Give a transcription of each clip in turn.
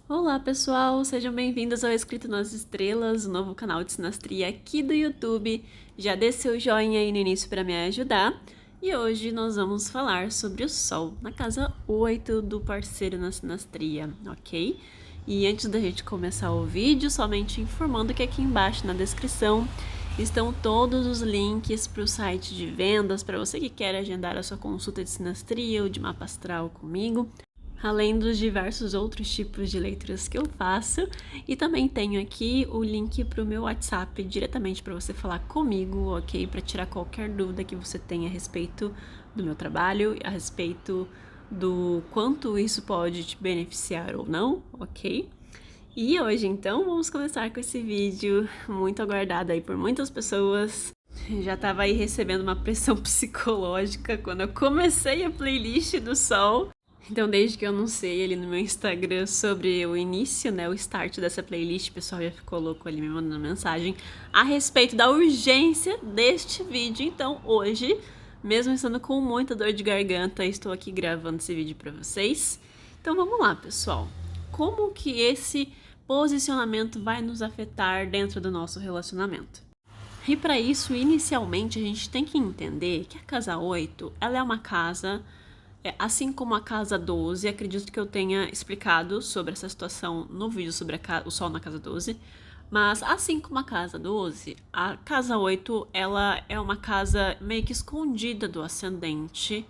Olá pessoal, sejam bem-vindos ao Escrito nas Estrelas, o novo canal de sinastria aqui do YouTube. Já dê seu joinha aí no início para me ajudar. E hoje nós vamos falar sobre o Sol, na casa 8 do parceiro na sinastria, ok? E antes da gente começar o vídeo, somente informando que aqui embaixo na descrição estão todos os links para o site de vendas, para você que quer agendar a sua consulta de sinastria ou de mapa astral comigo, além dos diversos outros tipos de leituras que eu faço. E também tenho aqui o link para o meu WhatsApp diretamente para você falar comigo, ok? Para tirar qualquer dúvida que você tenha a respeito do meu trabalho, a respeito do quanto isso pode te beneficiar ou não, ok? E hoje então vamos começar com esse vídeo muito aguardado aí por muitas pessoas. Já estava aí recebendo uma pressão psicológica quando eu comecei a playlist do Sol. Então, desde que eu anunciei ali no meu Instagram sobre o início, né, o start dessa playlist, o pessoal já ficou louco ali me mandando mensagem a respeito da urgência deste vídeo. Então, hoje, mesmo estando com muita dor de garganta, estou aqui gravando esse vídeo para vocês. Então, vamos lá, pessoal. Como que esse posicionamento vai nos afetar dentro do nosso relacionamento? E para isso, inicialmente, a gente tem que entender que a casa 8, ela é uma casa... assim como a casa 12, acredito que eu tenha explicado sobre essa situação no vídeo sobre o Sol na casa 12, mas assim como a casa 12, a casa 8, ela é uma casa meio que escondida do ascendente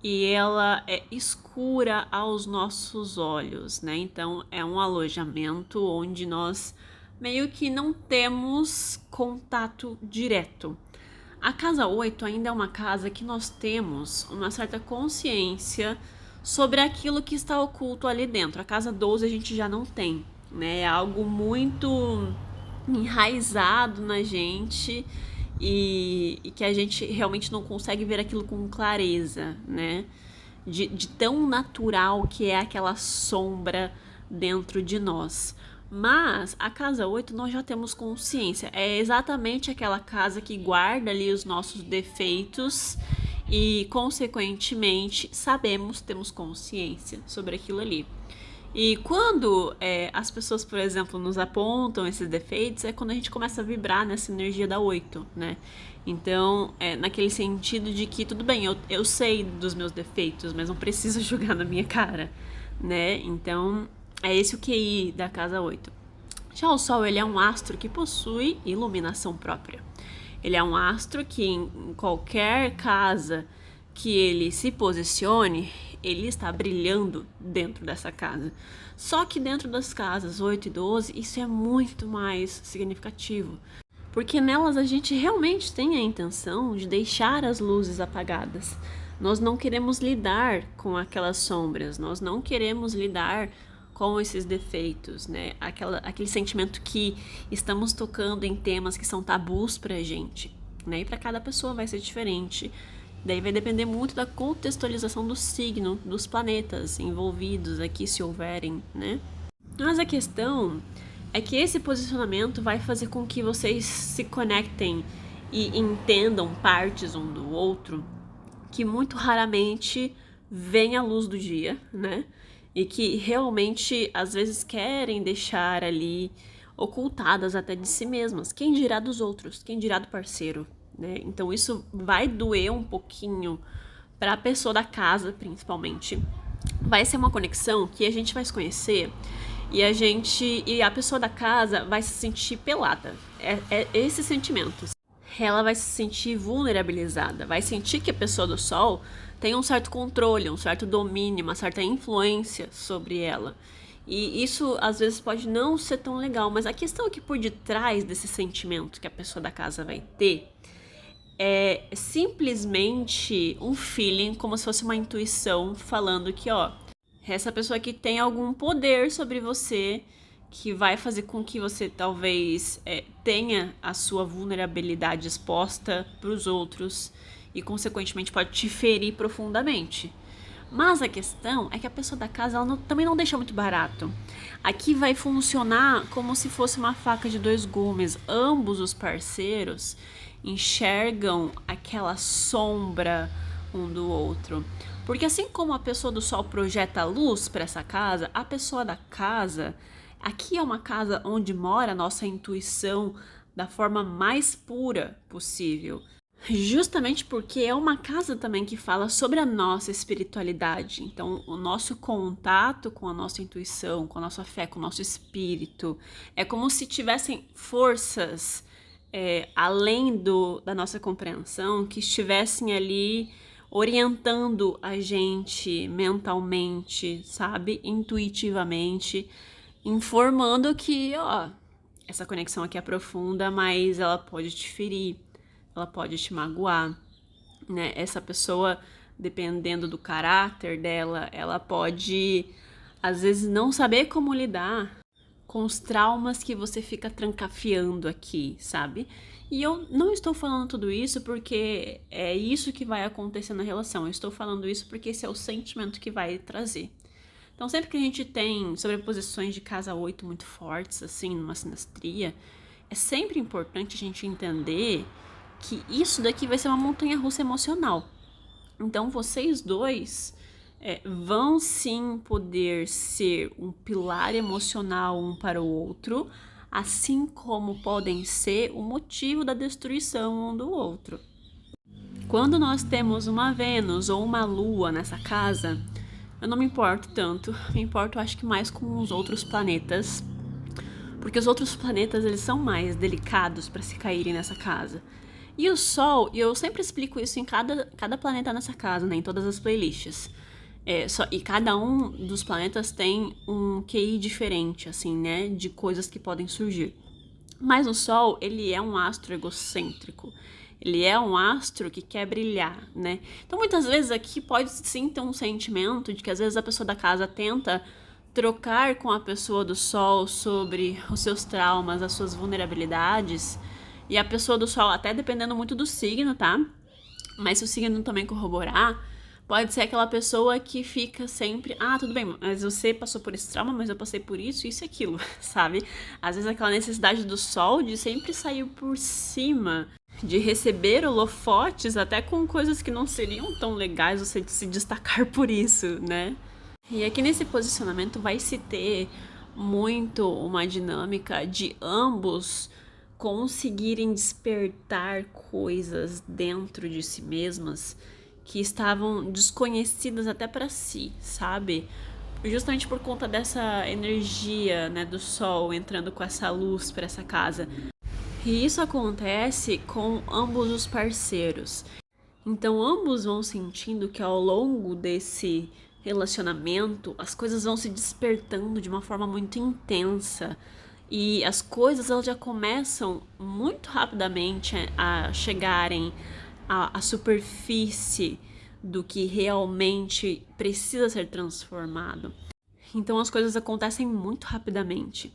e ela é escura aos nossos olhos, né? Então é um alojamento onde nós meio que não temos contato direto. A casa 8 ainda é uma casa que nós temos uma certa consciência sobre aquilo que está oculto ali dentro. A casa 12 a gente já não tem, né? É algo muito enraizado na gente e que a gente realmente não consegue ver aquilo com clareza, né? De tão natural que é aquela sombra dentro de nós. Mas a casa 8 nós já temos consciência. É exatamente aquela casa que guarda ali os nossos defeitos e, consequentemente, sabemos, temos consciência sobre aquilo ali. E quando as pessoas, por exemplo, nos apontam esses defeitos, é quando a gente começa a vibrar nessa energia da 8, né? Então, naquele sentido de que, tudo bem, eu sei dos meus defeitos, mas não preciso jogar na minha cara, né? Então, é esse o QI da casa 8. Já o Sol, ele é um astro que possui iluminação própria. Ele é um astro que em qualquer casa que ele se posicione, ele está brilhando dentro dessa casa. Só que dentro das casas 8 e 12, isso é muito mais significativo. Porque nelas a gente realmente tem a intenção de deixar as luzes apagadas. Nós não queremos lidar com aquelas sombras, nós não queremos lidar com esses defeitos, né? Aquele sentimento que estamos tocando em temas que são tabus pra gente, né? E pra cada pessoa vai ser diferente. Daí vai depender muito da contextualização do signo, dos planetas envolvidos aqui, se houverem, né? Mas a questão é que esse posicionamento vai fazer com que vocês se conectem e entendam partes um do outro que muito raramente vem à luz do dia, né? E que realmente às vezes querem deixar ali ocultadas até de si mesmas. Quem dirá dos outros? Quem dirá do parceiro, né? Então isso vai doer um pouquinho para a pessoa da casa, principalmente. Vai ser uma conexão que a gente vai se conhecer e a pessoa da casa vai se sentir pelada. É esse sentimento. Ela vai se sentir vulnerabilizada, vai sentir que a pessoa do Sol tem um certo controle, um certo domínio, uma certa influência sobre ela. E isso às vezes pode não ser tão legal, mas a questão é que por detrás desse sentimento que a pessoa da casa vai ter é simplesmente um feeling, como se fosse uma intuição falando que, ó, essa pessoa aqui tem algum poder sobre você que vai fazer com que você talvez tenha a sua vulnerabilidade exposta para os outros e, consequentemente, pode te ferir profundamente. Mas a questão é que a pessoa da casa ela também não deixa muito barato. Aqui vai funcionar como se fosse uma faca de dois gumes. Ambos os parceiros enxergam aquela sombra um do outro. Porque assim como a pessoa do Sol projeta luz para essa casa, a pessoa da casa, aqui é uma casa onde mora a nossa intuição da forma mais pura possível. Justamente porque é uma casa também que fala sobre a nossa espiritualidade. Então, o nosso contato com a nossa intuição, com a nossa fé, com o nosso espírito, é como se tivessem forças além da nossa compreensão que estivessem ali orientando a gente mentalmente, sabe? Intuitivamente, informando que, ó, essa conexão aqui é profunda, mas ela pode te ferir, ela pode te magoar, né? Essa pessoa, dependendo do caráter dela, ela pode, às vezes, não saber como lidar com os traumas que você fica trancafiando aqui, sabe? E eu não estou falando tudo isso porque é isso que vai acontecer na relação. Eu estou falando isso porque esse é o sentimento que vai trazer. Então, sempre que a gente tem sobreposições de casa 8 muito fortes, assim, numa sinastria, é sempre importante a gente entender que isso daqui vai ser uma montanha-russa emocional. Então, vocês dois vão sim poder ser um pilar emocional um para o outro, assim como podem ser o motivo da destruição um do outro. Quando nós temos uma Vênus ou uma Lua nessa casa, eu não me importo tanto, me importo acho que mais com os outros planetas, porque os outros planetas eles são mais delicados para se caírem nessa casa. E o Sol, e eu sempre explico isso em cada planeta nessa casa, né, em todas as playlists. E cada um dos planetas tem um QI diferente, assim, né, de coisas que podem surgir. Mas o Sol, ele é um astro egocêntrico. Ele é um astro que quer brilhar, né? Então, muitas vezes aqui pode sim ter um sentimento de que às vezes a pessoa da casa tenta trocar com a pessoa do Sol sobre os seus traumas, as suas vulnerabilidades. E a pessoa do Sol, até dependendo muito do signo, tá? Mas se o signo também corroborar, pode ser aquela pessoa que fica sempre, tudo bem, mas você passou por esse trauma, mas eu passei por isso e aquilo, sabe? Às vezes aquela necessidade do Sol de sempre sair por cima, de receber holofotes até com coisas que não seriam tão legais você se destacar por isso, né? E aqui nesse posicionamento vai se ter muito uma dinâmica de ambos conseguirem despertar coisas dentro de si mesmas que estavam desconhecidas até para si, sabe? Justamente por conta dessa energia, né, do Sol entrando com essa luz para essa casa. E isso acontece com ambos os parceiros. Então, ambos vão sentindo que ao longo desse relacionamento, as coisas vão se despertando de uma forma muito intensa. E as coisas elas já começam muito rapidamente a chegarem à superfície do que realmente precisa ser transformado. Então as coisas acontecem muito rapidamente.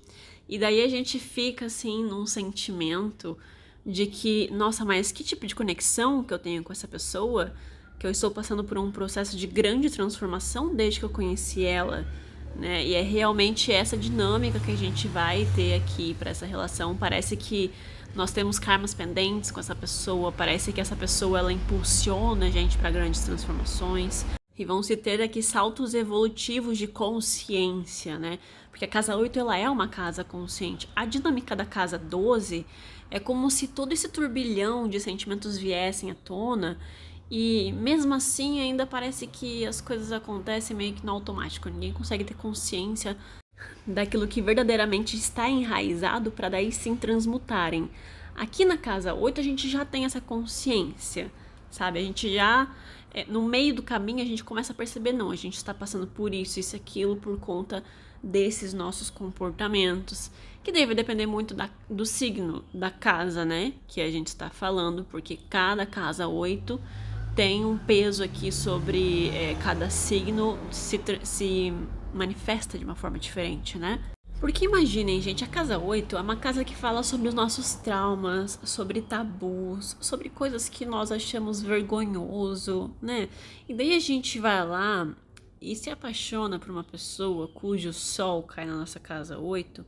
E daí a gente fica assim num sentimento de que, nossa, mas que tipo de conexão que eu tenho com essa pessoa? Que eu estou passando por um processo de grande transformação desde que eu conheci ela, né? E é realmente essa dinâmica que a gente vai ter aqui para essa relação. Parece que nós temos karmas pendentes com essa pessoa, parece que essa pessoa ela impulsiona a gente para grandes transformações. E vão se ter aqui saltos evolutivos de consciência, né? Porque a casa 8 ela é uma casa consciente. A dinâmica da casa 12 é como se todo esse turbilhão de sentimentos viessem à tona e mesmo assim ainda parece que as coisas acontecem meio que no automático. Ninguém consegue ter consciência daquilo que verdadeiramente está enraizado para daí sim transmutarem. Aqui na casa 8 a gente já tem essa consciência, sabe? A gente já, no meio do caminho, a gente começa a perceber, não, a gente está passando por isso, aquilo, por conta desses nossos comportamentos, que deve depender muito do signo da casa, né? Que a gente está falando, porque cada casa 8 tem um peso aqui sobre cada signo se manifesta de uma forma diferente, né? Porque imaginem, gente, a casa 8 é uma casa que fala sobre os nossos traumas, sobre tabus, sobre coisas que nós achamos vergonhoso, né? E daí a gente vai lá e se apaixona por uma pessoa cujo sol cai na nossa casa 8,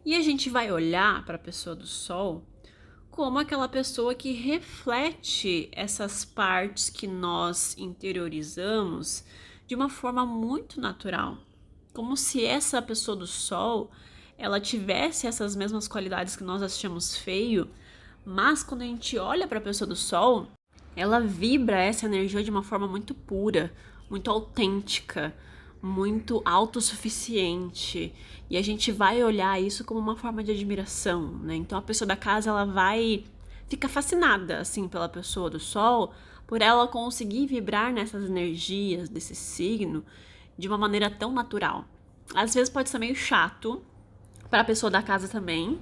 e a gente vai olhar para a pessoa do sol como aquela pessoa que reflete essas partes que nós interiorizamos de uma forma muito natural. Como se essa pessoa do sol, ela tivesse essas mesmas qualidades que nós achamos feio, mas quando a gente olha para a pessoa do sol, ela vibra essa energia de uma forma muito pura, muito autêntica, muito autossuficiente. E a gente vai olhar isso como uma forma de admiração, né? Então a pessoa da casa, ela vai ficar fascinada, assim, pela pessoa do sol, por ela conseguir vibrar nessas energias desse signo de uma maneira tão natural. Às vezes pode ser meio chato para a pessoa da casa também.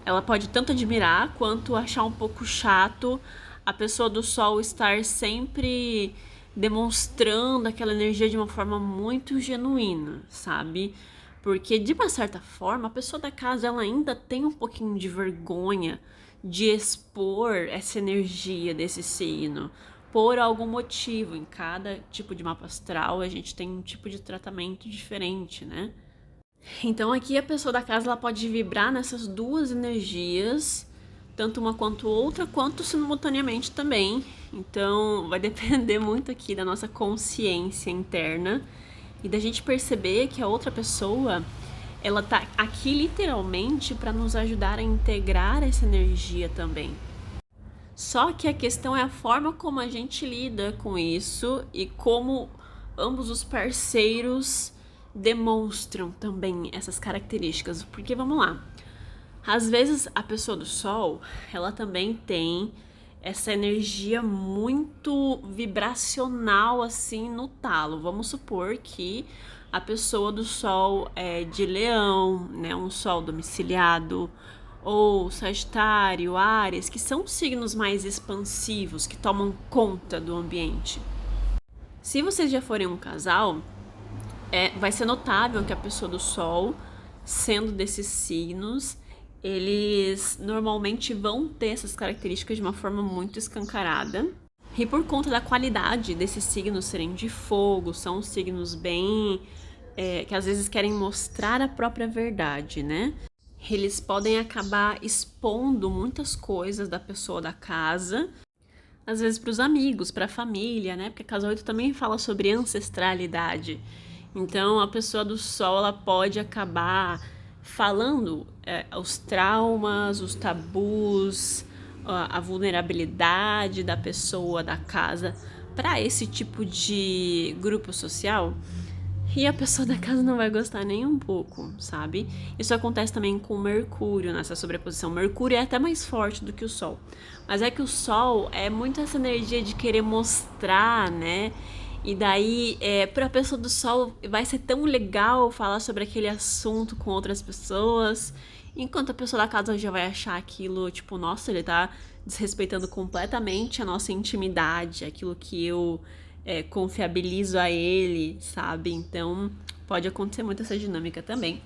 Ela pode tanto admirar quanto achar um pouco chato a pessoa do sol estar sempre demonstrando aquela energia de uma forma muito genuína, sabe? Porque, de uma certa forma, a pessoa da casa ela ainda tem um pouquinho de vergonha de expor essa energia desse signo por algum motivo. Em cada tipo de mapa astral, a gente tem um tipo de tratamento diferente, né? Então aqui a pessoa da casa ela pode vibrar nessas duas energias, tanto uma quanto outra, quanto simultaneamente também. Então vai depender muito aqui da nossa consciência interna e da gente perceber que a outra pessoa ela tá aqui literalmente para nos ajudar a integrar essa energia também. Só que a questão é a forma como a gente lida com isso e como ambos os parceiros demonstram também essas características. Porque vamos lá, às vezes a pessoa do sol, ela também tem essa energia muito vibracional assim no talo. Vamos supor que a pessoa do sol é de leão, né, um sol domiciliado, ou Sagitário, Áries, que são signos mais expansivos, que tomam conta do ambiente. Se vocês já forem um casal, vai ser notável que a pessoa do Sol, sendo desses signos, eles normalmente vão ter essas características de uma forma muito escancarada. E por conta da qualidade desses signos serem de fogo, são signos bem... que às vezes querem mostrar a própria verdade, né? Eles podem acabar expondo muitas coisas da pessoa da casa, às vezes para os amigos, para a família, né? Porque a casa 8 também fala sobre ancestralidade. Então, a pessoa do sol, ela pode acabar falando os traumas, os tabus, a vulnerabilidade da pessoa da casa para esse tipo de grupo social. E a pessoa da casa não vai gostar nem um pouco, sabe? Isso acontece também com o Mercúrio nessa sobreposição. Mercúrio é até mais forte do que o Sol. Mas é que o Sol é muito essa energia de querer mostrar, né? E daí, pra pessoa do Sol, vai ser tão legal falar sobre aquele assunto com outras pessoas. Enquanto a pessoa da casa já vai achar aquilo, tipo, nossa, ele tá desrespeitando completamente a nossa intimidade, aquilo que eu confiabilizo a ele, sabe? Então, pode acontecer muito essa dinâmica também.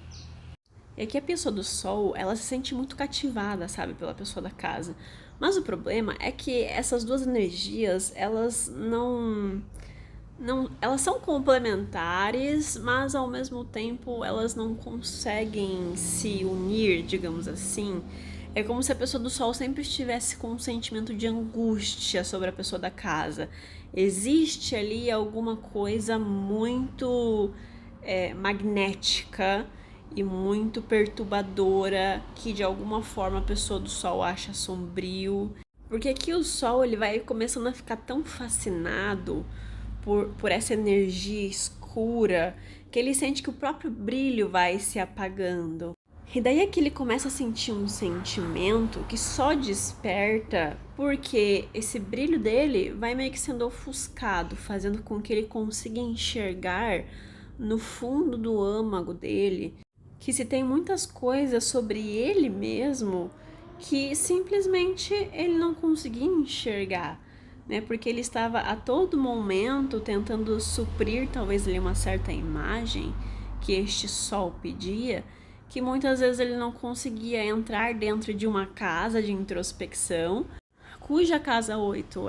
E aqui a pessoa do sol, ela se sente muito cativada, sabe, pela pessoa da casa. Mas o problema é que essas duas energias, elas elas são complementares, mas ao mesmo tempo elas não conseguem se unir, digamos assim. É como se a pessoa do sol sempre estivesse com um sentimento de angústia sobre a pessoa da casa. Existe ali alguma coisa muito magnética e muito perturbadora que de alguma forma a pessoa do sol acha sombrio. Porque aqui o sol ele vai começando a ficar tão fascinado por essa energia escura que ele sente que o próprio brilho vai se apagando. E daí é que ele começa a sentir um sentimento que só desperta porque esse brilho dele vai meio que sendo ofuscado, fazendo com que ele consiga enxergar no fundo do âmago dele que se tem muitas coisas sobre ele mesmo que simplesmente ele não conseguia enxergar, né? Porque ele estava a todo momento tentando suprir talvez ali uma certa imagem que este sol pedia, que muitas vezes ele não conseguia entrar dentro de uma casa de introspecção, cuja casa 8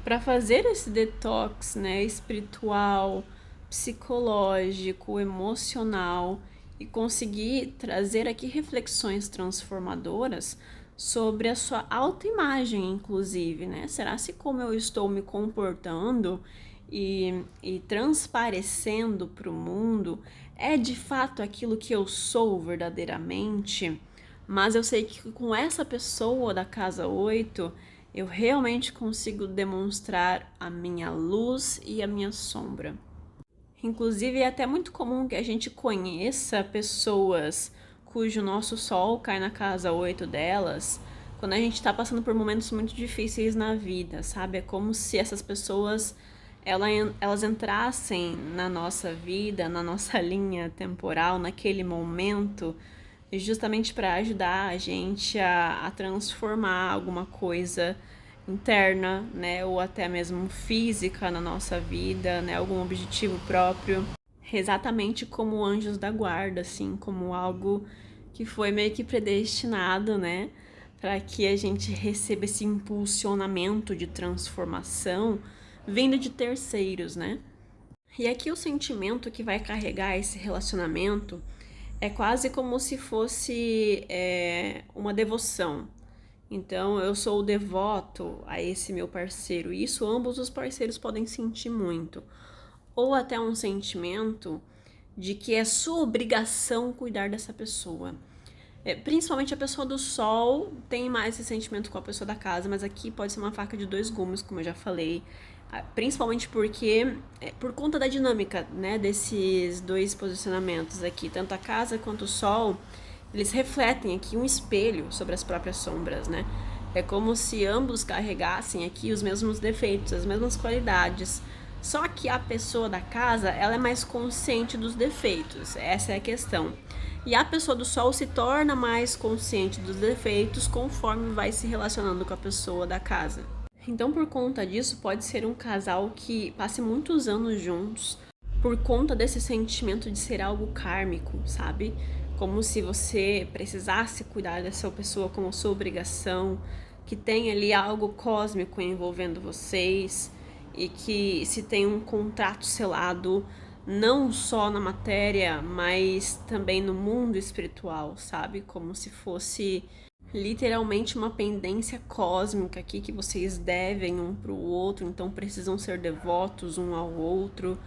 para fazer esse detox, né, espiritual, psicológico, emocional e conseguir trazer aqui reflexões transformadoras sobre a sua autoimagem, inclusive, né? Será se como eu estou me comportando e transparecendo para o mundo é de fato aquilo que eu sou verdadeiramente? Mas eu sei que com essa pessoa da casa 8 eu realmente consigo demonstrar a minha luz e a minha sombra. Inclusive, é até muito comum que a gente conheça pessoas cujo nosso sol cai na casa 8 delas, quando a gente está passando por momentos muito difíceis na vida, sabe? É como se essas pessoas elas entrassem na nossa vida, na nossa linha temporal, naquele momento, justamente para ajudar a gente a transformar alguma coisa interna, né, ou até mesmo física na nossa vida, né, algum objetivo próprio, exatamente como anjos da guarda, assim, como algo que foi meio que predestinado, né, para que a gente receba esse impulsionamento de transformação vindo de terceiros, né? E aqui o sentimento que vai carregar esse relacionamento é quase como se fosse uma devoção. Então, eu sou devoto a esse meu parceiro. E isso ambos os parceiros podem sentir muito. Ou até um sentimento de que é sua obrigação cuidar dessa pessoa. Principalmente a pessoa do sol tem mais esse sentimento com a pessoa da casa, mas aqui pode ser uma faca de dois gumes, como eu já falei. Principalmente porque, por conta da dinâmica, né, desses dois posicionamentos aqui, tanto a casa quanto o sol, eles refletem aqui um espelho sobre as próprias sombras, né? É como se ambos carregassem aqui os mesmos defeitos, as mesmas qualidades. Só que a pessoa da casa, ela é mais consciente dos defeitos, essa é a questão. E a pessoa do sol se torna mais consciente dos defeitos conforme vai se relacionando com a pessoa da casa. Então, por conta disso, pode ser um casal que passe muitos anos juntos por conta desse sentimento de ser algo kármico, sabe? Como se você precisasse cuidar dessa pessoa como sua obrigação, que tem ali algo cósmico envolvendo vocês e que se tem um contrato selado não só na matéria, mas também no mundo espiritual, sabe? Como se fosse literalmente uma pendência cósmica aqui que vocês devem um pro outro, então precisam ser devotos um ao outro.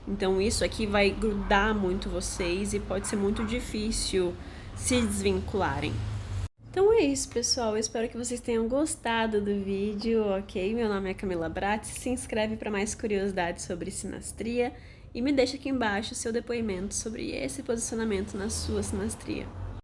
Então isso aqui vai grudar muito vocês e pode ser muito difícil se desvincularem. Então é isso, pessoal. Eu espero que vocês tenham gostado do vídeo, ok? Meu nome é Camila Bratz. Se inscreve para mais curiosidades sobre sinastria e me deixa aqui embaixo o seu depoimento sobre esse posicionamento na sua sinastria.